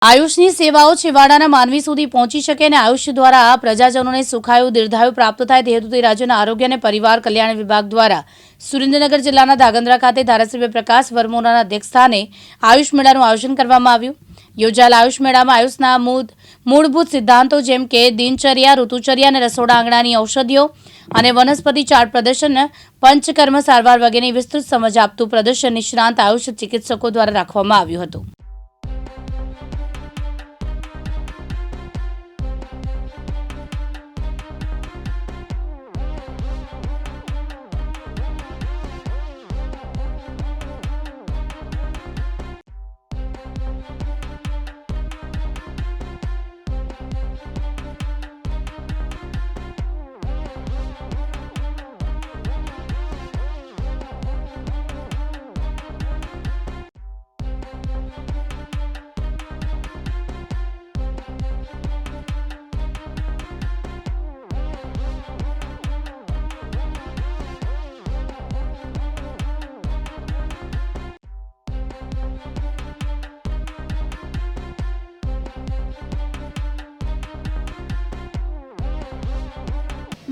આયુષની સેવાઓ છેવાડાના માનવી સુધી પહોંચી શકે અને આયુષ દ્વારા પ્રજાજનોને સુખાયુ દીર્ઘાયુ પ્રાપ્ત થાય તે હેતુથી રાજ્યના આરોગ્ય અને પરિવાર કલ્યાણ વિભાગ દ્વારા સુરેન્દ્રનગર જિલ્લાના ધાંગધ્રા ખાતે ધારાસભ્ય પ્રકાશ વરમોરાના અધ્યક્ષસ્થાને આયુષ મેળાનું આયોજન કરવામાં આવ્યું। યોજાયેલ આયુષ મેળામાં આયુષના મૂળભૂત સિદ્ધાંતો જેમ કે દિનચર્યા, ઋતુચર્યા અને રસોડા આંગણાની ઔષધિઓ અને વનસ્પતિ ચાર્ટ પ્રદર્શન, પંચકર્મ સારવાર વગેરેની વિસ્તૃત સમજ આપતું પ્રદર્શન નિષ્ણાંત આયુષ ચિકિત્સકો દ્વારા રાખવામાં આવ્યું હતું।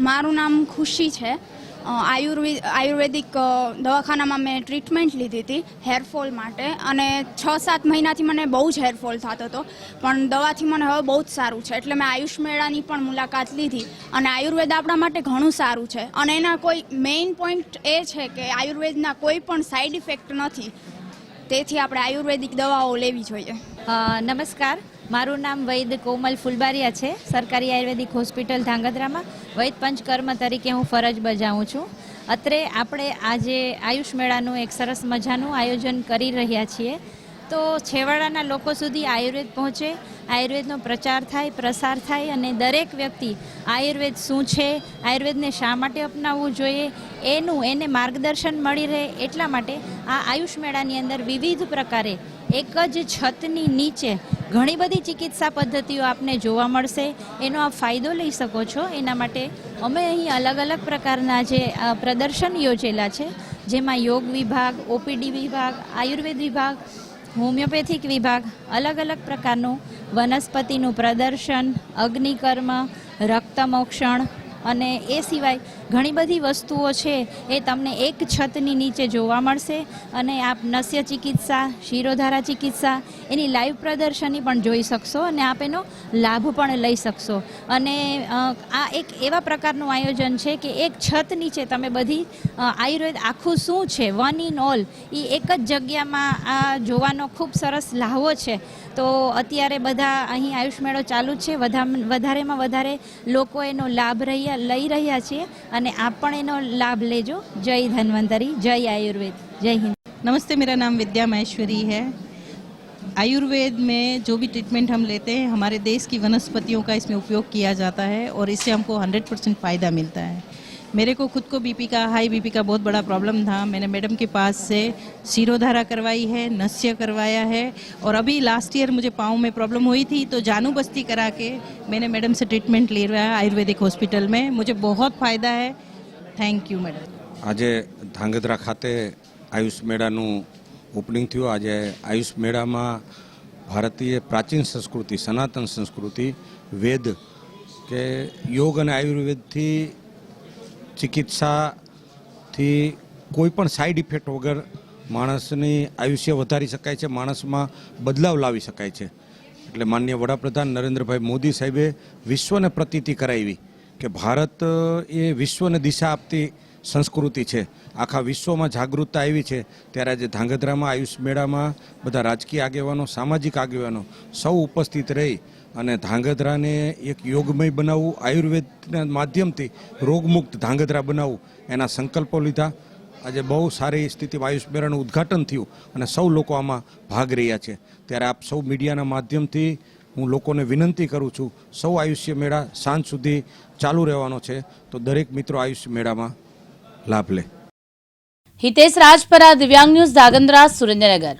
મારું નામ ખુશી છે। આયુર્વેદિક દવાખાનામાં મેં ટ્રીટમેન્ટ લીધી હતી હેરફોલ માટે અને 6-7 મહિનાથી મને બહુ જ હેરફોલ થતો હતો, પણ દવાથી મને હવે બહુ જ સારું છે। એટલે મેં આયુષ મેળાની પણ મુલાકાત લીધી અને આયુર્વેદ આપણા માટે ઘણું સારું છે અને એના કોઈ મેઇન પોઈન્ટ એ છે કે આયુર્વેદના કોઈ પણ સાઈડ ઇફેક્ટ નથી, તેથી આપણે આયુર્વેદિક દવાઓ લેવી જોઈએ। નમસ્કાર, મારું નામ વૈદ કોમલ ફુલબારિયા છે। સરકારી આયુર્વેદિક હોસ્પિટલ ધાંગધ્રામાં વૈદ પંચકર્મ તરીકે હું ફરજ બજાવું છું। અત્રે આપણે આજે આયુષ મેળાનું એક સરસ મજાનું આયોજન કરી રહ્યા છીએ, તો છેવાડાના લોકો સુધી આયુર્વેદ પહોંચે, આયુર્વેદનો પ્રચાર થાય, પ્રસાર થાય અને દરેક વ્યક્તિ આયુર્વેદ શું છે, આયુર્વેદને શા માટે અપનાવવું જોઈએ એને માર્ગદર્શન મળી રહે, એટલા માટે આ આયુષ મેળાની અંદર વિવિધ પ્રકારે એક જ છતની નીચે ઘણી બધી ચિકિત્સા પદ્ધતિઓ આપને જોવા મળશે, એનો આપ ફાયદો લઈ શકો છો। એના માટે અમે અહીં અલગ અલગ પ્રકારના જે પ્રદર્શન યોજેલા છે, જેમાં યોગ વિભાગ, ઓપીડી વિભાગ, આયુર્વેદ વિભાગ, હોમિયોપેથિક વિભાગ, અલગ અલગ પ્રકારનું વનસ્પતિનું પ્રદર્શન, અગ્નિકર્મ, રક્તમોક્ષણ અને એ સિવાય ઘણી બધી વસ્તુઓ છે એ તમને એક છતની નીચે જોવા મળશે અને આપ નસ્ય ચિકિત્સા, શિરોધારા ચિકિત્સા એની લાઈવ પ્રદર્શની પણ જોઈ શકશો અને આપ એનો લાભ પણ લઈ શકશો। અને આ એક એવા પ્રકારનું આયોજન છે કે એક છત નીચે તમે બધી આયુર્વેદ આખું શું છે, વન ઇન ઓલ, એ એક જ જગ્યામાં આ જોવાનો ખૂબ સરસ લાહવો છે। તો અત્યારે બધા અહીં આયુષ મેળો ચાલુ જ છે, વધારેમાં વધારે લોકો એનો લાભ લઈ રહ્યા છીએ અને આપ પણ એનો લાભ લેજો। જય ધન્વंतरी, जय आयुर्वेद, जय हिंद। नमस्ते, मेरा नाम विद्या महेश्वरी है। आयुर्वेद में जो भी ट्रीटमेंट हम लेते हैं, हमारे देश की वनस्पतियों का इसमें उपयोग किया जाता है और इससे हमको 100% फ़ायदा मिलता है। मेरे को खुद को हाई बीपी का बहुत बड़ा प्रॉब्लम था। मैंने मैडम के पास से शिरोधारा करवाई है, नस्य करवाया है और अभी लास्ट ईयर मुझे पाँव में प्रॉब्लम हुई थी, तो जानू बस्ती करा के मैंने मैडम से ट्रीटमेंट ले रहा है आयुर्वेदिक हॉस्पिटल में। मुझे बहुत फ़ायदा है। Thank you madam. आज धांगध्रा खाते आयुष मेळाનું ओपनिंग थયું। आज आयुष मेळाમાં भारतीय प्राचीन संस्कृति, सनातन संस्कृति, वेद के योग અને આયુર્વેદથી ચિકિત્સાથી કોઈ પણ સાઈડ ઇફેક્ટ વગર માણસની આયુષ્ય વધારી શકાય છે, માણસમાં બદલાવ લાવી શકાય છે। એટલે માનનીય વડાપ્રધાન નરેન્દ્રભાઈ મોદી સાહેબે વિશ્વને પ્રતીતિ કરાવી કે ભારત એ વિશ્વને દિશા આપતી સંસ્કૃતિ છે, આખા વિશ્વમાં જાગૃતતા આવી છે। ત્યારે આજે ધાંગધ્રામાં આયુષ મેળામાં બધા રાજકીય આગેવાનો, સામાજિક આગેવાનો સૌ ઉપસ્થિત રહી અને ધાંગધ્રાને એક યોગમય બનાવવું, આયુર્વેદના માધ્યમથી રોગમુક્ત ધાંગધ્રા બનાવવું, એના સંકલ્પો લીધા। આજે બહુ સારી સ્થિતિમાં આયુષ મેળાનું ઉદ્ઘાટન થયું અને સૌ લોકો આમાં ભાગ રહ્યા છે। ત્યારે આપ સૌ મીડિયાના માધ્યમથી હું લોકોને વિનંતી કરું છું, સૌ આયુષ્ય મેળા સાંજ સુધી ચાલુ રહેવાનો છે, તો દરેક મિત્રો આયુષ્ય મેળામાં લાભ લે। હિતેશ રાજપરા, દિવ્યાંગ ન્યૂઝ, ધાંગધ્રા, સુરેન્દ્રનગર।